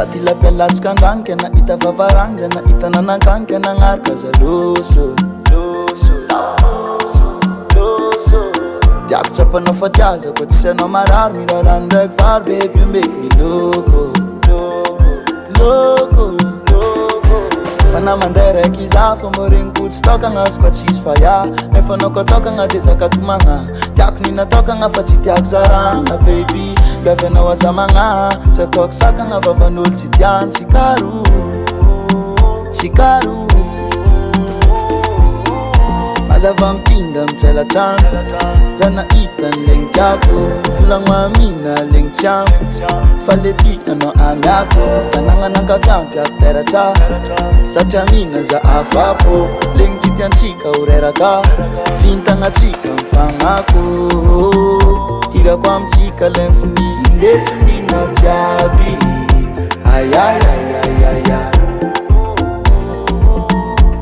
Zatila pelatsika andrankena ita vavaranjana ita nanakankena ngarika zaloso Tiako tsapanao fatiaza ko tsy sanao marary mirarano ndraiky vary baby you make me loco Fana manday raiky iza fa moregny kotsy tokagna sy fa tsisy faya Nefa anao koa tokagna de zakatomagna Tiako nina tokagna fa tsy tiako zarana baby Biavanao azamagna Tsy ataoko sakagna vavan'olo tsy tiany Tsikaro Mazava mipinda mitsela trano Zana hitan legny tiako Volagno amina legny tiamo Fa le tianao amiako Tanagnanan-kaviampy aperatra Satria mina za afapo Legny tsy tiantsika horeraka Vintagnatsika mifagnako Hirako amitsika l'infini Indesinina jiaby Ayayayayaya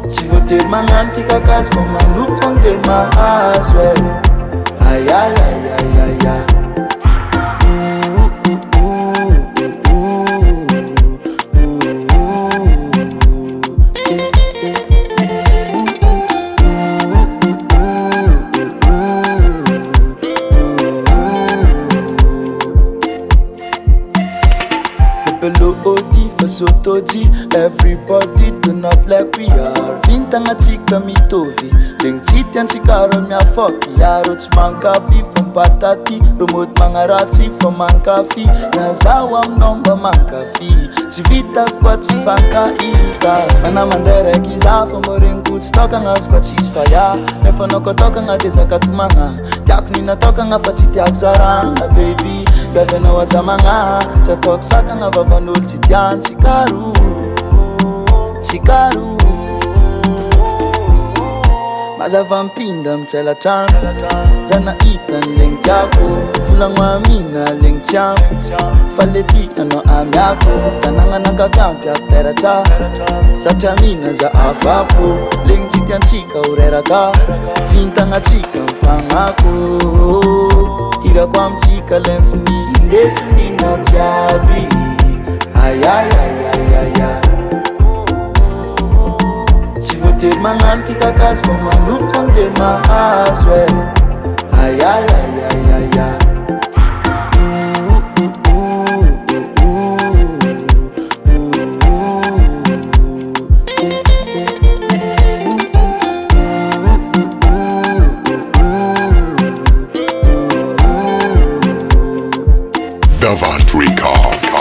Tsy voatery magnano kikakasy fa manompo fogna de mahazo Ayayayayaya Below OD for Sotoji Everybody do not like we are Vintagnatsika mitovy Legny tsy tiantsika ro miafoky Yaro tsy mankafy fa mipataty Ro mody magnaratsy fa mankafy Na zaho aminao mba mankafy Tsy vita koa tsy fankahita Fana manday raiky iza fa moregny kotsy tokagna sy fa tsisy faya Nefa anao koa tokagna de zakatomagna Tiako nina tokagna fa tsy tiako zarana baby Biavanao azamagna Tsy ataoko sakagna vavan'olo tsy tiany Tsikaro Mazava mipinda mitsela trano Zana hitan legny tiako Volagno amina legny tiamo Fa le tianao amiako Tanagnanan-kaviampy aperatra Satria mina za afapo Legny tsy tiantsika horeraka Vintagnatsika mifagnako Hirako amitsika l'infini Indesinina jiaby Ayayayayaya Tsy voatery magnano kikakasy fa manompo fogna de mahazo Ayayayayaya Davalt record.